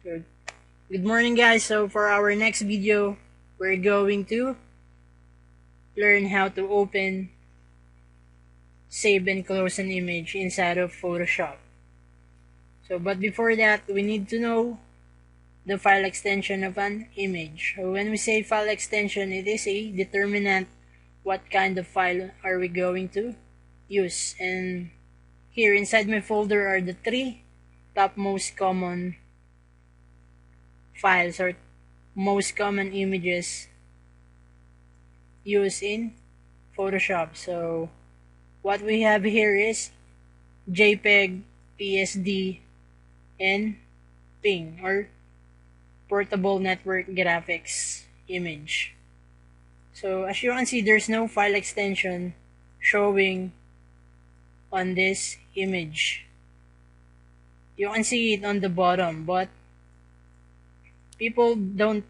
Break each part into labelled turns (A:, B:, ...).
A: Good. Good morning, guys. So for our next video, we're going to learn how to open, save, and close an image inside of Photoshop. But before that, we need to know the file extension of an image. So when we say file extension, it is a determinant what kind of file are we going to use. And here inside my folder are the three top most common files or most common images used in Photoshop. So what we have here is JPEG, PSD, and PNG or Portable Network Graphics image. So as you can see, there's no file extension showing on this image. You can see it on the bottom, but people don't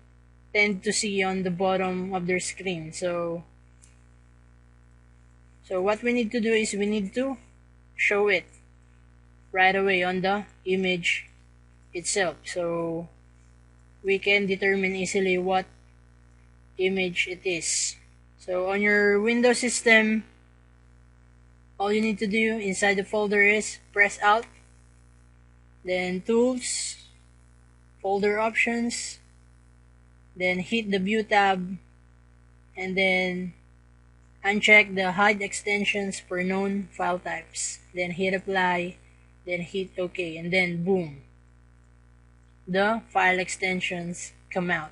A: tend to see on the bottom of their screen. So what we need to do is we need to show it right away on the image itself, so we can determine easily what image it is. So on your Windows system, all you need to do inside the folder is press Alt, then Tools, Folder Options, then hit the View tab, and then uncheck the Hide Extensions for known file types. Then hit Apply, then hit OK, and then boom, the file extensions come out.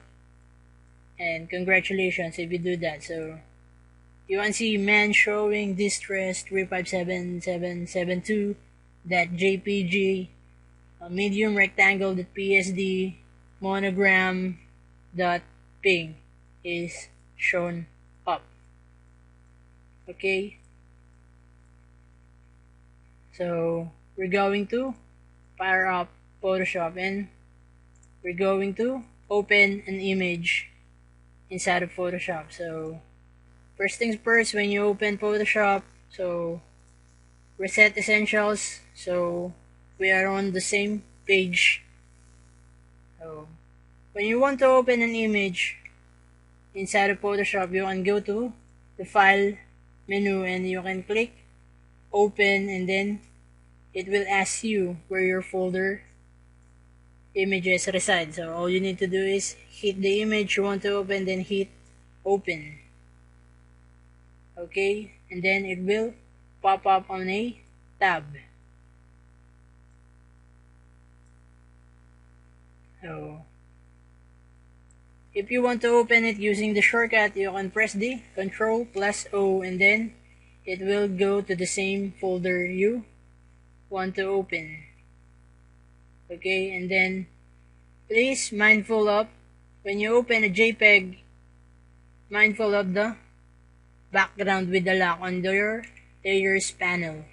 A: And congratulations if you do that. So you can see man showing distress 3577772.jpg, medium rectangle.psd, monogram.png is shown up. Okay, so we're going to fire up Photoshop and we're going to open an image inside of Photoshop. So first things first, when you open Photoshop, so reset essentials, so we are on the same page. So when you want to open an image inside of Photoshop, you can go to the file menu and you can click open, and then it will ask you where your folder images reside. So all you need to do is hit the image you want to open, then hit open. Okay, and then it will pop up on a tab. So if you want to open it using the shortcut, you can press the Ctrl+O, and then it will go to the same folder you want to open. Okay, and then please mindful of when you open a JPEG, mindful of the background with the lock on your layers panel.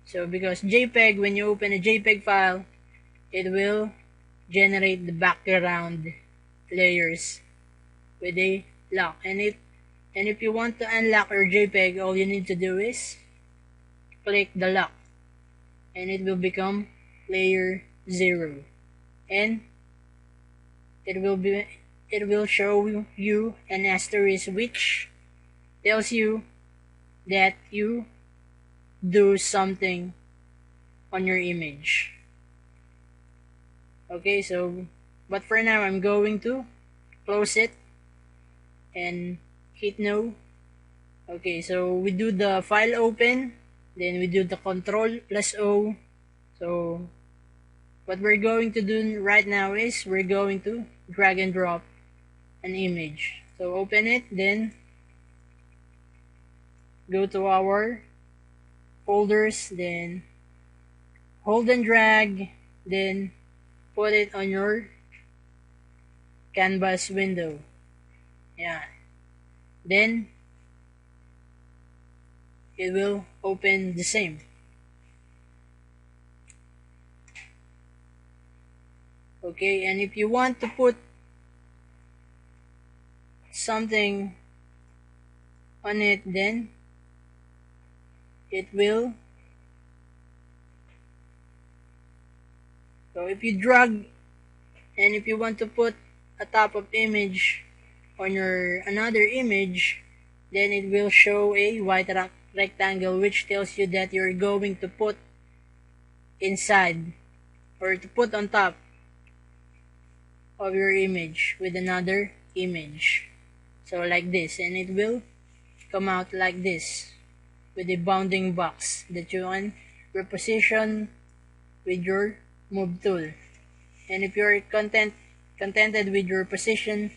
A: So because JPEG, when you open a JPEG file, it will generate the background layers with a lock. And if you want to unlock your JPEG, all you need to do is click the lock and it will become layer 0, and it will show you an asterisk which tells you that you do something on your image. Okay, so but for now I'm going to close it and hit no. Okay, so we do the file open, then we do the Ctrl+O. So what we're going to do right now is we're going to drag and drop an image. So open it, then go to our folders, then hold and drag, then put it on your canvas window. Yeah, then it will open the same. Okay, and if you want to put something on it, then it will. So if you drag And if you want to put a top of image on your another image, then it will show a white rectangle which tells you that you're going to put inside or to put on top of your image with another image. So like this, and it will come out like this with a bounding box that you can reposition with your move tool. And if you're contented with your position,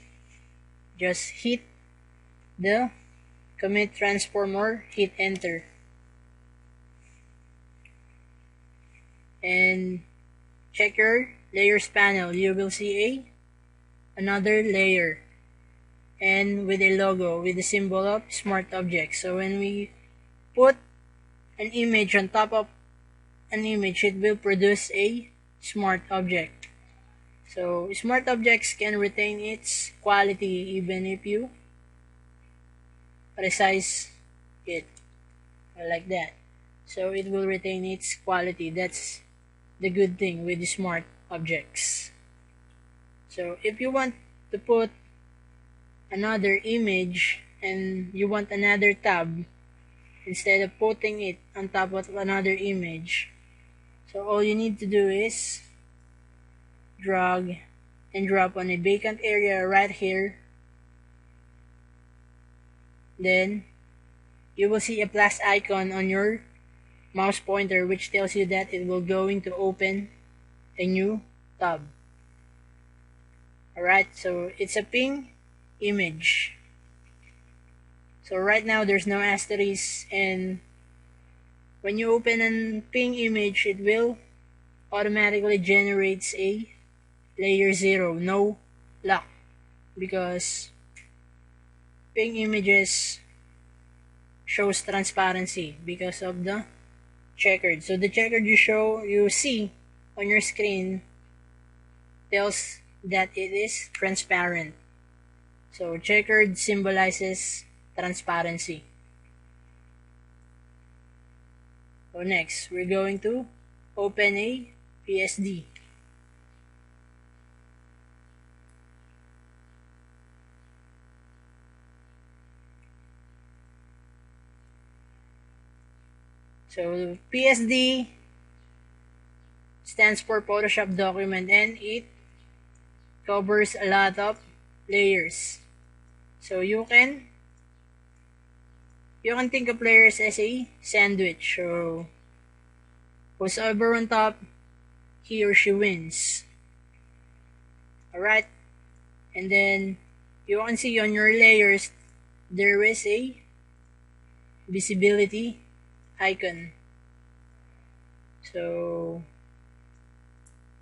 A: just hit the commit transform or hit enter. And check your layers panel. You will see another layer and with a logo with the symbol of smart object. So when we put an image on top of an image, it will produce a smart object. So smart objects can retain its quality even if you resize it like that. So it will retain its quality. That's the good thing with the smart objects. So if you want to put another image and you want another tab instead of putting it on top of another image, so all you need to do is drag and drop on a vacant area right here. Then you will see a plus icon on your mouse pointer which tells you that it will going to open a new tab. Alright, so it's a ping image. So right now there's no asterisk, and when you open a ping image, it will automatically generates a layer 0, no lock, because ping images shows transparency because of the checkered. So the checkered you see on your screen tells that it is transparent. So checkered symbolizes transparency. So next, we're going to open a PSD. So PSD stands for Photoshop document, and it covers a lot of layers. So you can think of layers as a sandwich. So who's ever on top, he or she wins. Alright, and then you can see on your layers there is a visibility icon. So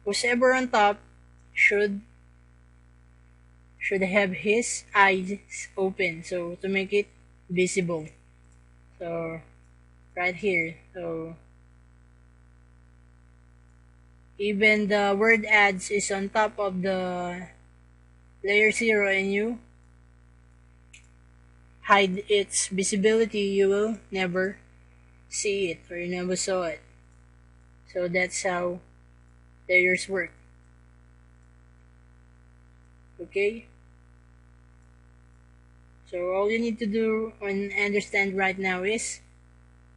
A: who's ever on top should have his eyes open, so to make it visible. So right here, so even the word ads is on top of the layer 0 and you hide its visibility, you will never see it or you never saw it. So that's how layers work. Okay, so all you need to do and understand right now is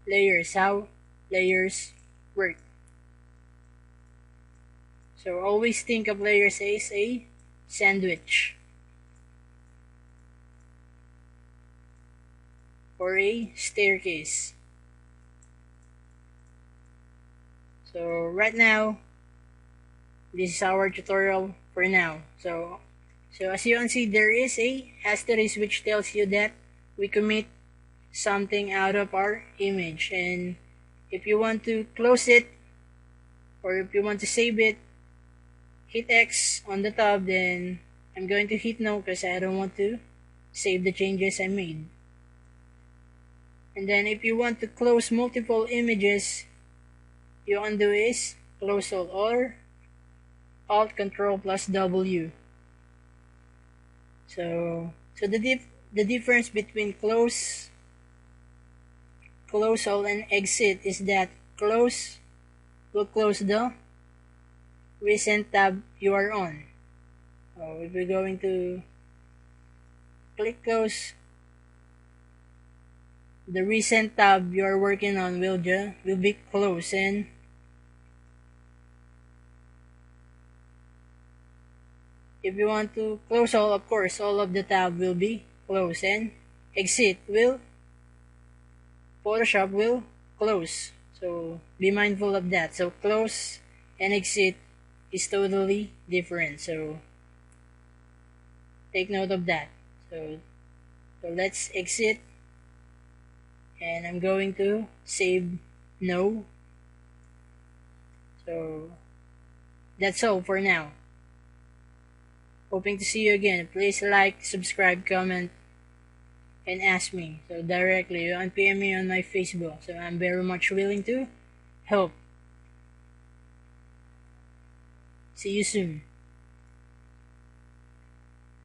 A: layers, how layers work. So always think of layers as a sandwich or a staircase. So right now, this is our tutorial for now. So as you can see, there is a asterisk which tells you that we commit something out of our image, and if you want to close it or if you want to save it, hit X on the top. Then I'm going to hit no because I don't want to save the changes I made. And then if you want to close multiple images, you can do is close all or Alt Control plus W. So the difference between close all and exit is that close will close the recent tab you are on, So if we're going to click those, the recent tab you're working on will be closed, and if you want to close all, of course, all of the tab will be closed, and exit will, Photoshop will close. So be mindful of that. So close and exit is totally different. So take note of that. So let's exit, and I'm going to save no. So that's all for now. Hoping to see you again. Please like, subscribe, comment, and ask me. So directly, you can PM me on my Facebook. So I'm very much willing to help. See you soon.